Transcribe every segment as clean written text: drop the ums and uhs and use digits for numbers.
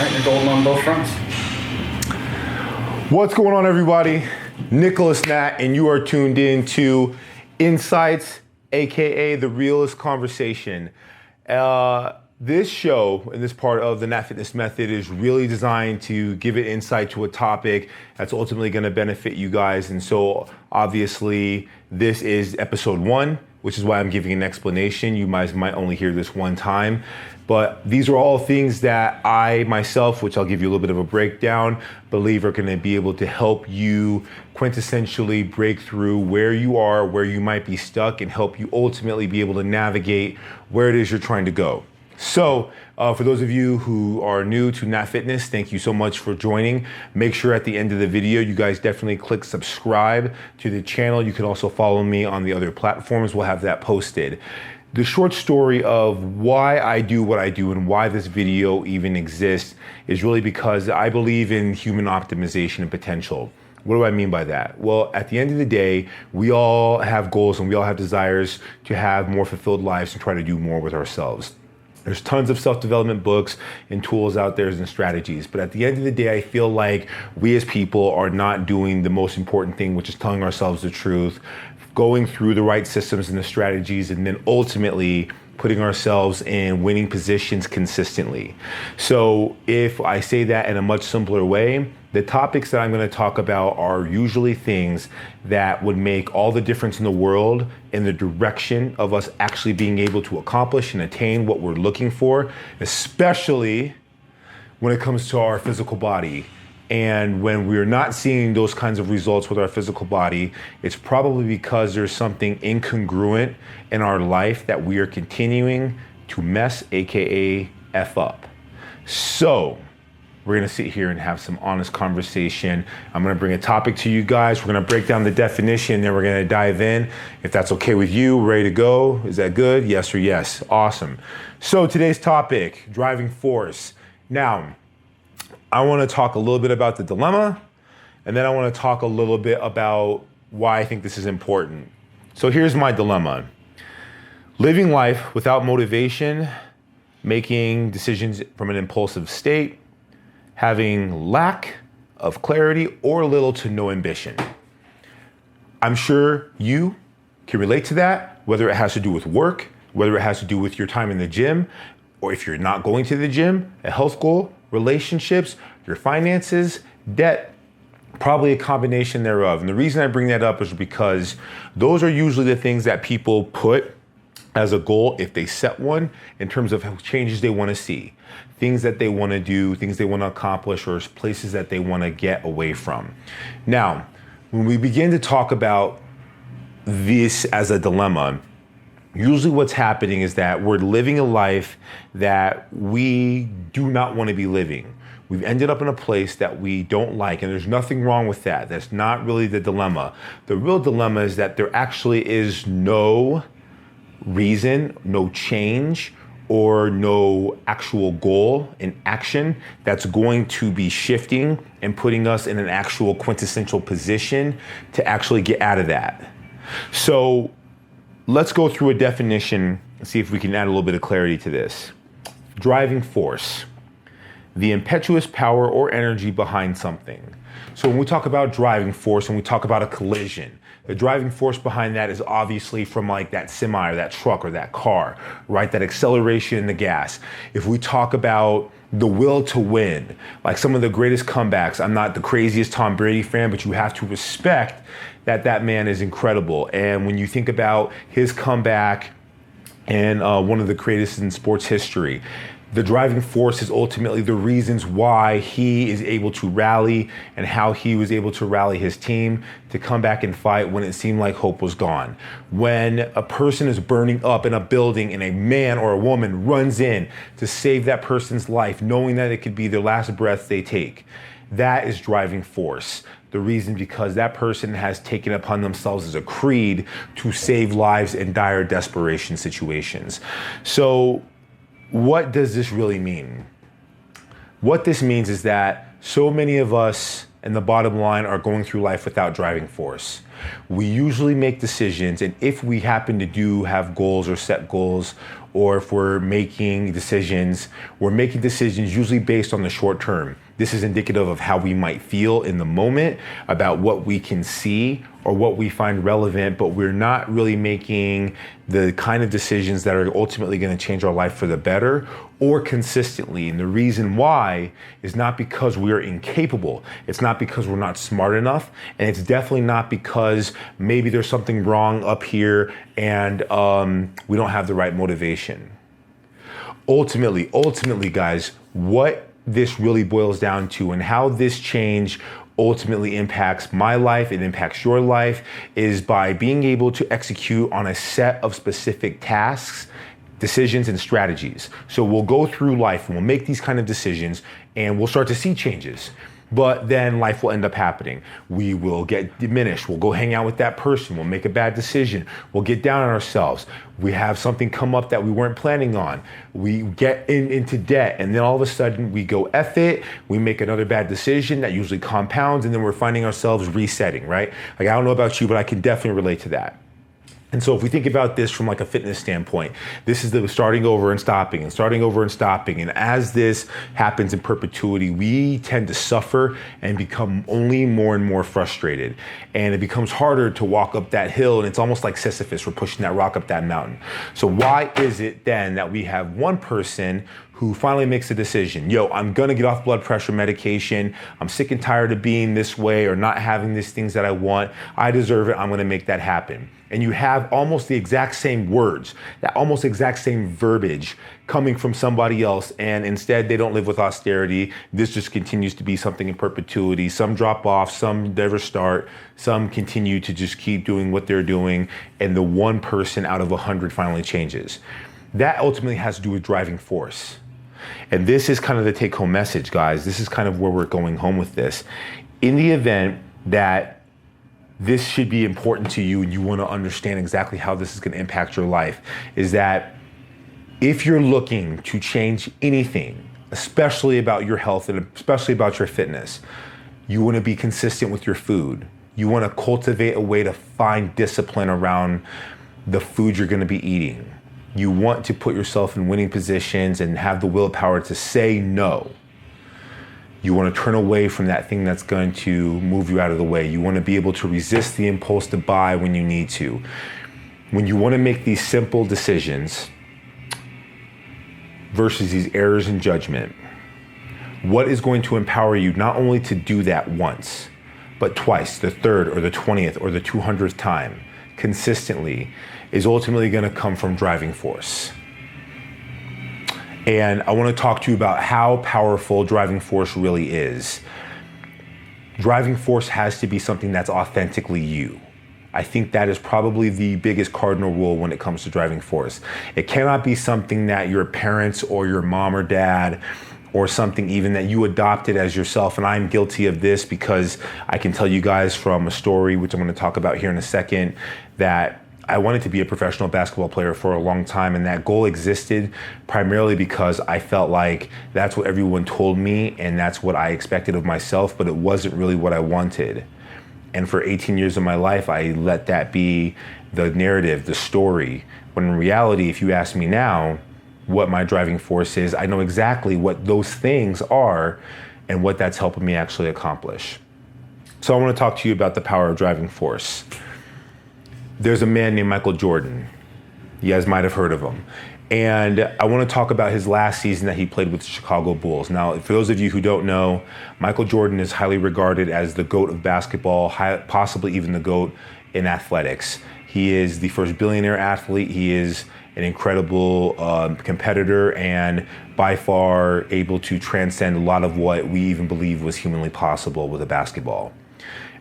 right, you're golden on both fronts. What's going on, everybody? Nicholas Natt, and you are tuned in to Insights, aka The Realist Conversation. This show and this part of the Natt Fitness Method is really designed to give it insight to a topic that's ultimately going to benefit you guys. And so obviously this is episode 1, which is why I'm giving an explanation. You guys might only hear this one time, but these are all things that I myself, which I'll give you a little bit of a breakdown, believe are going to be able to help you quintessentially break through where you are, where you might be stuck, and help you ultimately be able to navigate where it is you're trying to go. So for those of you who are new to Natt Fitness, thank you so much for joining. Make sure at the end of the video, you guys definitely click subscribe to the channel. You can also follow me on the other platforms. We'll have that posted. The short story of why I do what I do and why this video even exists is really because I believe in human optimization and potential. What do I mean by that? Well, at the end of the day, we all have goals and we all have desires to have more fulfilled lives and try to do more with ourselves. There's tons of self-development books and tools out there and strategies. But at the end of the day, I feel like we as people are not doing the most important thing, which is telling ourselves the truth, going through the right systems and the strategies, and then ultimately putting ourselves in winning positions consistently. So if I say that in a much simpler way, the topics that I'm going to talk about are usually things that would make all the difference in the world in the direction of us actually being able to accomplish and attain what we're looking for, especially when it comes to our physical body. And when we're not seeing those kinds of results with our physical body, it's probably because there's something incongruent in our life that we are continuing to mess, aka F up. So we're gonna sit here and have some honest conversation. I'm gonna bring a topic to you guys. We're gonna break down the definition, then we're gonna dive in. If that's okay with you, ready to go? Is that good? Yes or yes? Awesome. So today's topic, driving force. Now, I wanna talk a little bit about the dilemma, and then I wanna talk a little bit about why I think this is important. So here's my dilemma. Living life without motivation, making decisions from an impulsive state, having lack of clarity or little to no ambition. I'm sure you can relate to that, whether it has to do with work, whether it has to do with your time in the gym, or if you're not going to the gym, a health goal, relationships, your finances, debt, probably a combination thereof. And the reason I bring that up is because those are usually the things that people put as a goal if they set one in terms of changes they want to see, things that they want to do, things they want to accomplish, or places that they want to get away from. Now, when we begin to talk about this as a dilemma, usually what's happening is that we're living a life that we do not want to be living. We've ended up in a place that we don't like, and there's nothing wrong with that. That's not really the dilemma. The real dilemma is that there actually is no reason, no change, or no actual goal in action that's going to be shifting and putting us in an actual quintessential position to actually get out of that. So let's go through a definition and see if we can add a little bit of clarity to this. Driving force, the impetuous power or energy behind something. So when we talk about driving force and we talk about a collision, the driving force behind that is obviously from like that semi or that truck or that car, right? That acceleration in the gas. If we talk about the will to win, like some of the greatest comebacks, I'm not the craziest Tom Brady fan, but you have to respect that that man is incredible. And when you think about his comeback and one of the greatest in sports history, the driving force is ultimately the reasons why he is able to rally and how he was able to rally his team to come back and fight when it seemed like hope was gone. When a person is burning up in a building and a man or a woman runs in to save that person's life, knowing that it could be their last breath they take, that is driving force. The reason because that person has taken upon themselves as a creed to save lives in dire desperation situations. So what does this really mean? What this means is that so many of us, in the bottom line, are going through life without driving force. We usually make decisions, and if we happen to have goals or set goals, or if we're making decisions usually based on the short term. This is indicative of how we might feel in the moment about what we can see or what we find relevant, but we're not really making the kind of decisions that are ultimately going to change our life for the better or consistently. And the reason why is not because we're incapable. It's not because we're not smart enough. And it's definitely not because maybe there's something wrong up here and we don't have the right motivation. Ultimately, guys, what this really boils down to and how this change ultimately impacts my life, it impacts your life, is by being able to execute on a set of specific tasks, decisions, and strategies. So we'll go through life and we'll make these kind of decisions and we'll start to see changes. But then life will end up happening. We will get diminished. We'll go hang out with that person. We'll make a bad decision. We'll get down on ourselves. We have something come up that we weren't planning on. We get into debt. And then all of a sudden we go F it. We make another bad decision that usually compounds. And then we're finding ourselves resetting, right? Like, I don't know about you, but I can definitely relate to that. And so if we think about this from like a fitness standpoint, this is the starting over and stopping and starting over and stopping. And as this happens in perpetuity, we tend to suffer and become only more and more frustrated. And it becomes harder to walk up that hill. And it's almost like Sisyphus, we're pushing that rock up that mountain. So why is it then that we have one person who finally makes a decision? Yo, I'm gonna get off blood pressure medication. I'm sick and tired of being this way or not having these things that I want. I deserve it. I'm gonna make that happen. And you have almost the exact same words, that almost exact same verbiage coming from somebody else. And instead they don't live with austerity. This just continues to be something in perpetuity. Some drop off, some never start, some continue to just keep doing what they're doing. And the one person out of 100 finally changes. That ultimately has to do with driving force. And this is kind of the take home message, guys. This is kind of where we're going home with this. In the event that this should be important to you and you want to understand exactly how this is going to impact your life, is that if you're looking to change anything, especially about your health and especially about your fitness, you want to be consistent with your food. You want to cultivate a way to find discipline around the food you're going to be eating. You want to put yourself in winning positions and have the willpower to say no. You want to turn away from that thing that's going to move you out of the way. You want to be able to resist the impulse to buy when you need to. When you want to make these simple decisions versus these errors in judgment, what is going to empower you not only to do that once, but twice, the third or the 20th or the 200th time, consistently, is ultimately going to come from driving force. And I want to talk to you about how powerful driving force really is. Driving force has to be something that's authentically you. I think that is probably the biggest cardinal rule when it comes to driving force. It cannot be something that your parents or your mom or dad or something even that you adopted as yourself. And I'm guilty of this because I can tell you guys from a story, which I'm going to talk about here in a second, that I wanted to be a professional basketball player for a long time, and that goal existed primarily because I felt like that's what everyone told me and that's what I expected of myself, but it wasn't really what I wanted. And for 18 years of my life, I let that be the narrative, the story, when in reality, if you ask me now what my driving force is, I know exactly what those things are and what that's helping me actually accomplish. So I want to talk to you about the power of driving force. There's a man named Michael Jordan. You guys might have heard of him. And I want to talk about his last season that he played with the Chicago Bulls. Now, for those of you who don't know, Michael Jordan is highly regarded as the GOAT of basketball, possibly even the GOAT in athletics. He is the first billionaire athlete. He is an incredible competitor and by far able to transcend a lot of what we even believe was humanly possible with a basketball.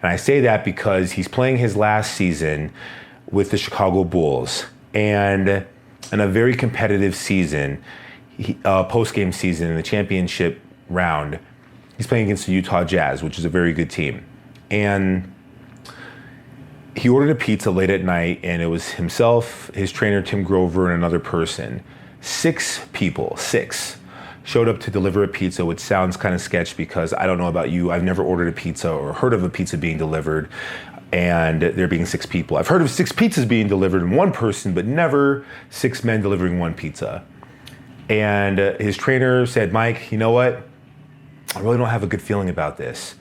And I say that because he's playing his last season with the Chicago Bulls. And in a very competitive season, post-game season in the championship round, he's playing against the Utah Jazz, which is a very good team. And he ordered a pizza late at night, and it was himself, his trainer, Tim Grover, and another person. 6 people, 6, showed up to deliver a pizza, which sounds kind of sketch because I don't know about you. I've never ordered a pizza or heard of a pizza being delivered. and there being 6 people. I've heard of 6 pizzas being delivered in one person, but never 6 men delivering one pizza. And his trainer said, Mike, you know what? I really don't have a good feeling about this.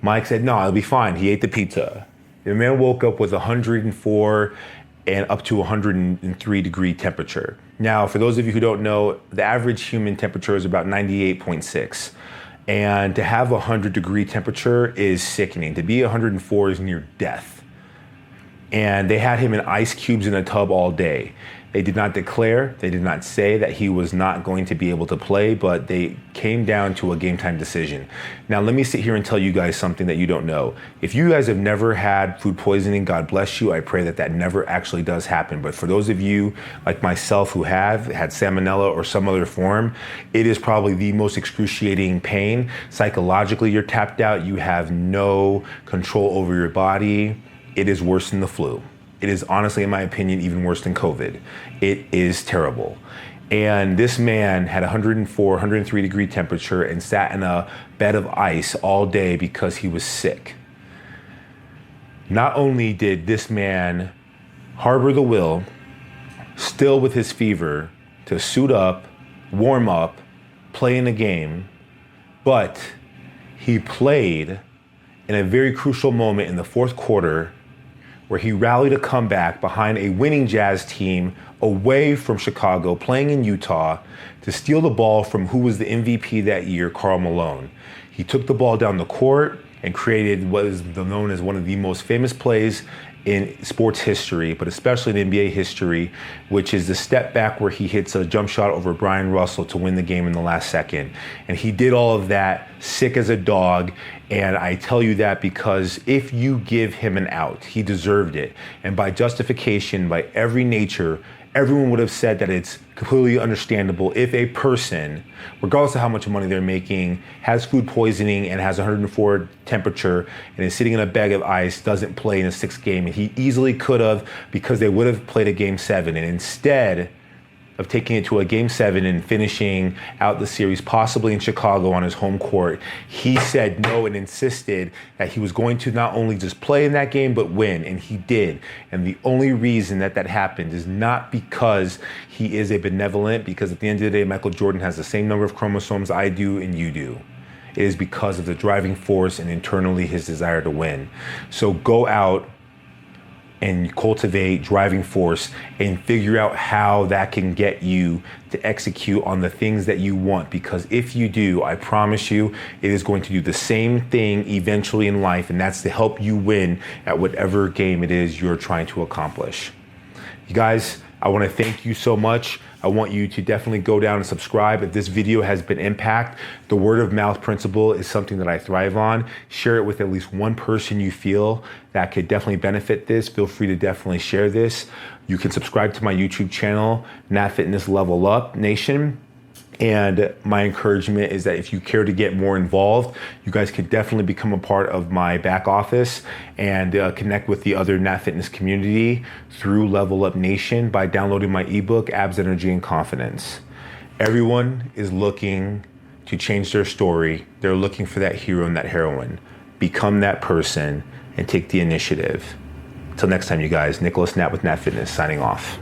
Mike said, no, I'll be fine. He ate the pizza. The man woke up with 104 and up to 103 degree temperature. Now, for those of you who don't know, the average human temperature is about 98.6. And to have 100 degree temperature is sickening. To be 104 is near death. And they had him in ice cubes in a tub all day. They did not declare, they did not say that he was not going to be able to play, but they came down to a game time decision. Now, let me sit here and tell you guys something that you don't know. If you guys have never had food poisoning, God bless you. I pray that that never actually does happen. But for those of you like myself who have had salmonella or some other form, it is probably the most excruciating pain. Psychologically, you're tapped out. You have no control over your body. It is worse than the flu. It is honestly, in my opinion, even worse than COVID. It is terrible. And this man had 104, 103 degree temperature and sat in a bed of ice all day because he was sick. Not only did this man harbor the will, still with his fever, to suit up, warm up, play in a game, but he played in a very crucial moment in the fourth quarter where he rallied a comeback behind a winning Jazz team away from Chicago, playing in Utah, to steal the ball from who was the MVP that year, Karl Malone. He took the ball down the court and created what is known as one of the most famous plays in sports history, but especially in NBA history, which is the step back where he hits a jump shot over Brian Russell to win the game in the last second. And he did all of that sick as a dog. And I tell you that because if you give him an out, he deserved it. And by justification, by every nature, everyone would have said that it's completely understandable if a person, regardless of how much money they're making, has food poisoning and has 104 temperature and is sitting in a bag of ice, doesn't play in a 6th game. And he easily could have, because they would have played a game 7. And instead of taking it to a game 7 and finishing out the series, possibly in Chicago on his home court, he said no and insisted that he was going to not only just play in that game, but win, and he did. And the only reason that that happened is not because he is a benevolent, because at the end of the day, Michael Jordan has the same number of chromosomes I do and you do. It is because of the driving force and internally his desire to win. So go out and cultivate driving force and figure out how that can get you to execute on the things that you want. Because if you do, I promise you, it is going to do the same thing eventually in life, and that's to help you win at whatever game it is you're trying to accomplish. You guys, I want to thank you so much. I want you to definitely go down and subscribe. If this video has been impact, the word of mouth principle is something that I thrive on. Share it with at least one person you feel that could definitely benefit this. Feel free to definitely share this. You can subscribe to my YouTube channel, Natt Fitness Level Up Nation. And my encouragement is that if you care to get more involved, you guys can definitely become a part of my back office and connect with the other Natt Fitness community through Level Up Nation by downloading my ebook, Abs, Energy, and Confidence. Everyone is looking to change their story. They're looking for that hero and that heroine. Become that person and take the initiative. Until next time, you guys, Nicholas Natt with Natt Fitness signing off.